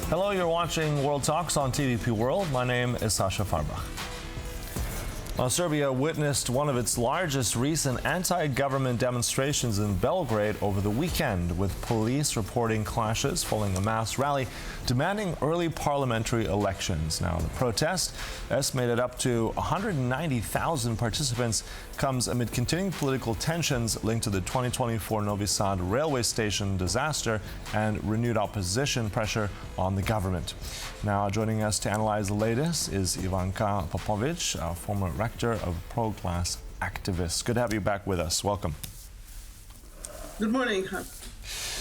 Hello, you're watching World Talks on TVP World. My name is Sascha Fahrbach. Serbia witnessed one of its largest recent anti-government demonstrations in Belgrade over the weekend, with police reporting clashes following a mass rally demanding early parliamentary elections. Now, the protest, estimated up to 190,000 participants, comes amid continuing political tensions linked to the 2024 Novi Sad railway station disaster and renewed opposition pressure on the government. Now, joining us to analyze the latest is Ivanka Popović, a former rector of ProGlas activists. Good to have you back with us. Welcome. Good morning.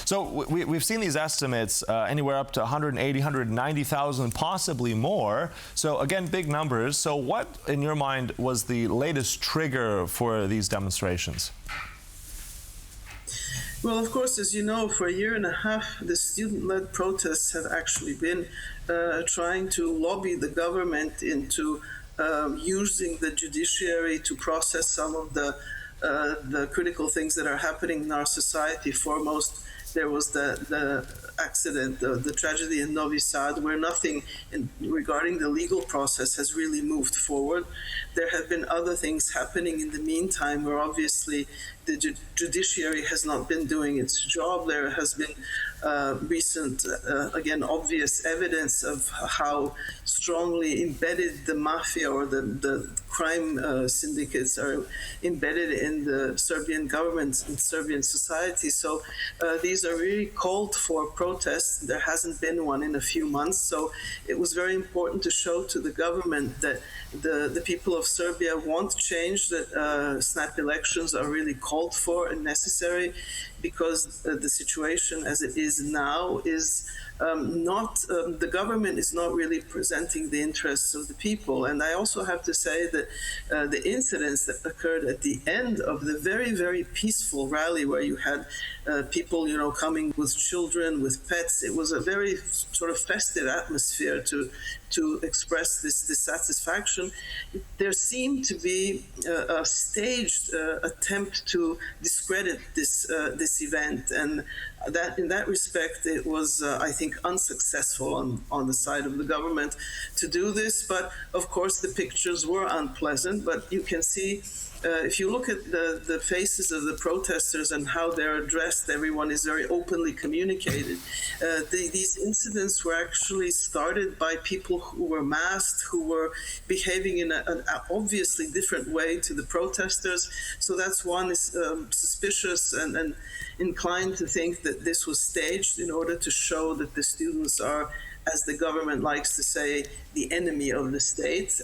So we've seen these estimates anywhere up to 180, 190,000, possibly more. So again, big numbers. So what, in your mind, was the latest trigger for these demonstrations? Well, of course, as you know, for a year and a half, the student-led protests have actually been trying to lobby the government into using the judiciary to process some of the critical things that are happening in our society. Foremost, there was the accident, the tragedy in Novi Sad, where nothing regarding the legal process has really moved forward. There have been other things happening in the meantime, where obviously the judiciary has not been doing its job. There has been recent, again, obvious evidence of how strongly embedded the mafia or the crime syndicates are embedded in the Serbian government and Serbian society. So these are really called for protests. There hasn't been one in a few months. So it was very important to show to the government that the people of Serbia want change, that snap elections are really called for and necessary, because the situation as it is now is the government is not really presenting the interests of the people. And I also have to say that the incidents that occurred at the end of the very, very peaceful rally, where you had people, coming with children, with pets, it was a very sort of festive atmosphere to express this dissatisfaction. There seemed to be a staged attempt to discredit this event, and that in that respect it was, I think, unsuccessful on the side of the government to do this. But of course the pictures were unpleasant, but you can see if you look at the faces of the protesters and how they're addressed, everyone is very openly communicated. These incidents were actually started by people who were masked, who were behaving in an obviously different way to the protesters. So that's one is suspicious and inclined to think that this was staged in order to show that the students are, as the government likes to say, the enemy of the state.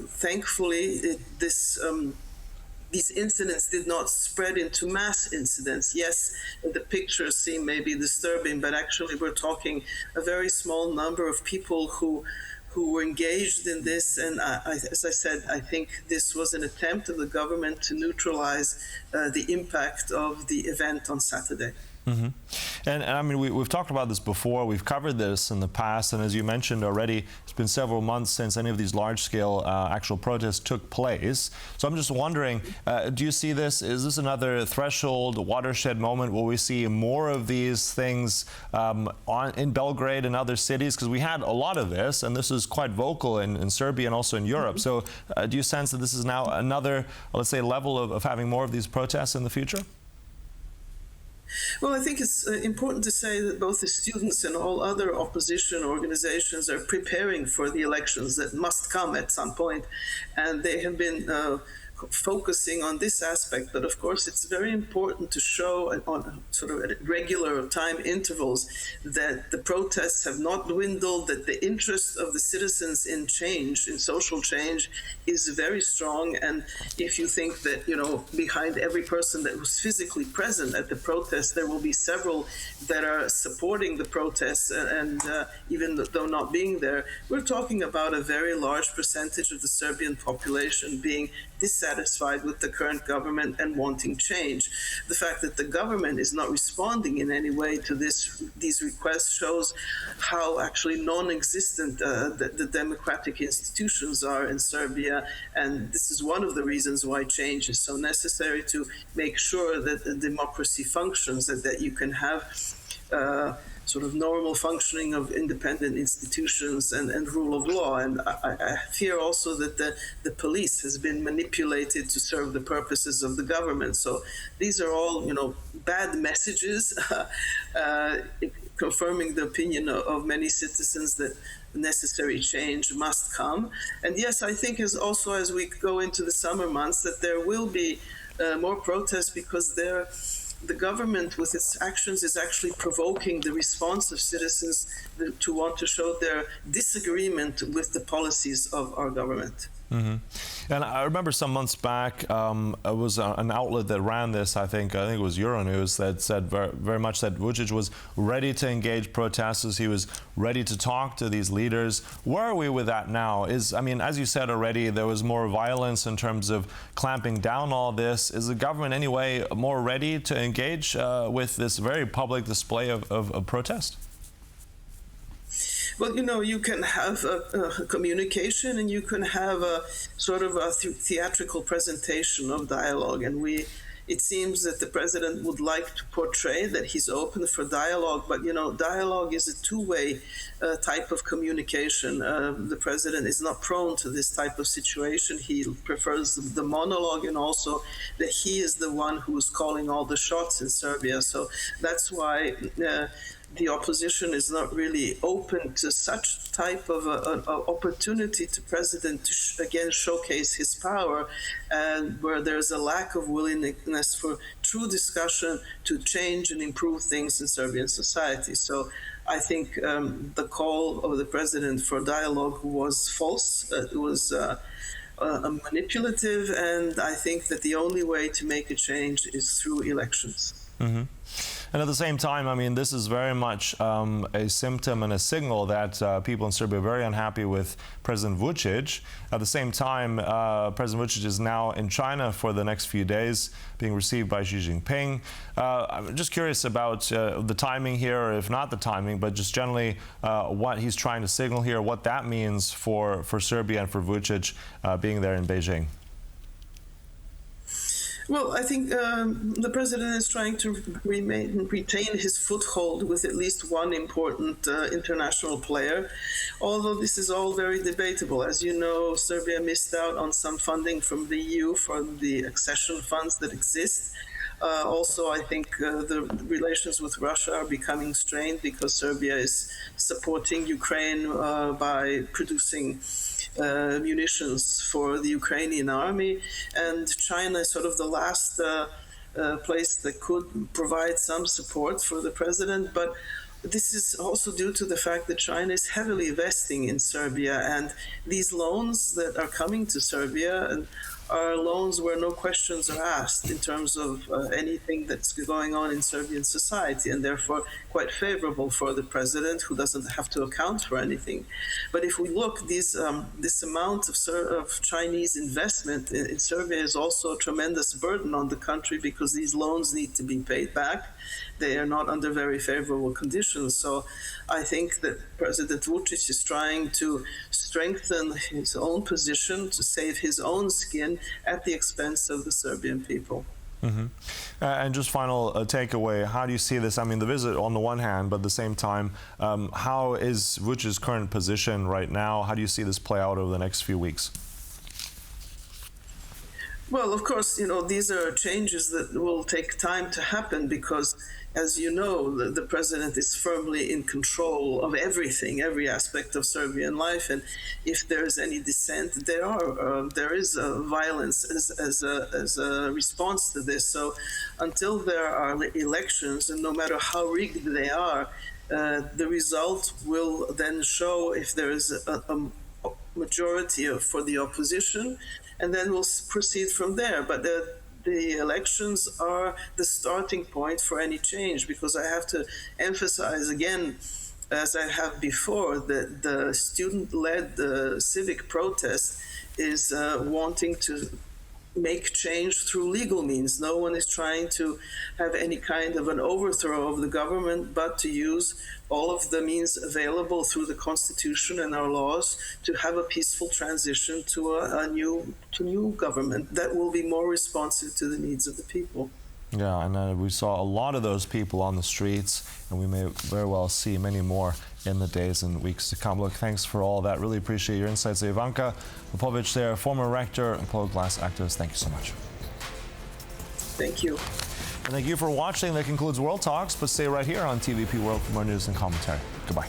Thankfully, these incidents did not spread into mass incidents. Yes, the pictures seem maybe disturbing, but actually we're talking a very small number of people who were engaged in this. And as I said, I think this was an attempt of the government to neutralize the impact of the event on Saturday. Mm-hmm. And I mean, we've talked about this before, we've covered this in the past, and as you mentioned already, it's been several months since any of these large-scale actual protests took place. So I'm just wondering, do you see this, is this another threshold, watershed moment? Will we see more of these things in Belgrade and other cities? Because we had a lot of this, and this is quite vocal in Serbia and also in Europe. So do you sense that this is now another, let's say, level of having more of these protests in the future? Well, I think it's important to say that both the students and all other opposition organizations are preparing for the elections that must come at some point, and they have been focusing on this aspect. But of course, it's very important to show on sort of at regular time intervals that the protests have not dwindled, that the interest of the citizens in change, in social change, is very strong. And if you think that, behind every person that was physically present at the protest, there will be several that are supporting the protests, and even though not being there, we're talking about a very large percentage of the Serbian population being dissatisfied with the current government and wanting change. The fact that the government is not responding in any way to these requests shows how actually non-existent the democratic institutions are in Serbia, and this is one of the reasons why change is so necessary, to make sure that the democracy functions, that you can have sort of normal functioning of independent institutions and rule of law. And I fear also that the police has been manipulated to serve the purposes of the government. So these are all, bad messages, confirming the opinion of many citizens that necessary change must come. And yes, I think as we go into the summer months, that there will be more protests, because the government with its actions is actually provoking the response of citizens to want to show their disagreement with the policies of our government. Mm-hmm. And I remember some months back, it was an outlet that ran this, I think it was Euronews, that said very much that Vučić was ready to engage protesters. He was ready to talk to these leaders. Where are we with that now? As you said already, there was more violence in terms of clamping down all this. Is the government anyway more ready to engage with this very public display of protest? Well, you can have a communication, and you can have a sort of a theatrical presentation of dialogue. And it seems that the president would like to portray that he's open for dialogue, but dialogue is a two-way type of communication. The president is not prone to this type of situation. He prefers the monologue, and also that he is the one who is calling all the shots in Serbia. So that's why the opposition is not really open to such type of an opportunity to president to again showcase his power, and where there's a lack of willingness for true discussion to change and improve things in Serbian society. So I think the call of the president for dialogue was false. It was manipulative, and I think that the only way to make a change is through elections. Mm-hmm. And at the same time, this is very much a symptom and a signal that people in Serbia are very unhappy with President Vučić. At the same time, President Vučić is now in China for the next few days, being received by Xi Jinping. I'm just curious about the timing here, or if not the timing, but just generally what he's trying to signal here, what that means for Serbia and for Vučić being there in Beijing. Well, I think the president is trying to retain his foothold with at least one important international player, although this is all very debatable. As you know, Serbia missed out on some funding from the EU for the accession funds that exist. Also, I think the relations with Russia are becoming strained because Serbia is supporting Ukraine by producing munitions for the Ukrainian army, and China is sort of the last place that could provide some support for the president. But this is also due to the fact that China is heavily investing in Serbia, and these loans that are coming to Serbia are loans where no questions are asked in terms of anything that's going on in Serbian society, and therefore quite favorable for the president, who doesn't have to account for anything. But if we look, this amount of Chinese investment in Serbia is also a tremendous burden on the country, because these loans need to be paid back. They are not under very favorable conditions. So I think that President Vučić is trying to strengthen his own position, to save his own skin at the expense of the Serbian people. Mm-hmm. And just final takeaway, how do you see this? The visit on the one hand, but at the same time, how is Vučić's current position right now? How do you see this play out over the next few weeks? Well, of course, these are changes that will take time to happen, because, as you know, the president is firmly in control of everything, every aspect of Serbian life. And if there is any dissent, there is violence as a response to this. So until there are elections, and no matter how rigged they are, the result will then show if there is a majority for the opposition, and then we'll proceed from there. But the elections are the starting point for any change, because I have to emphasize again, as I have before, that the student-led civic protest is wanting to make change through legal means. No one is trying to have any kind of an overthrow of the government, but to use all of the means available through the Constitution and our laws to have a peaceful transition to a new government that will be more responsive to the needs of the people. Yeah, and we saw a lot of those people on the streets, and we may very well see many more in the days and weeks to come. Look, thanks for all that. Really appreciate your insights. Ivanka Popović there, former rector and ProGlas activist. Thank you so much. Thank you. And thank you for watching. That concludes World Talks, but stay right here on TVP World for more news and commentary. Goodbye.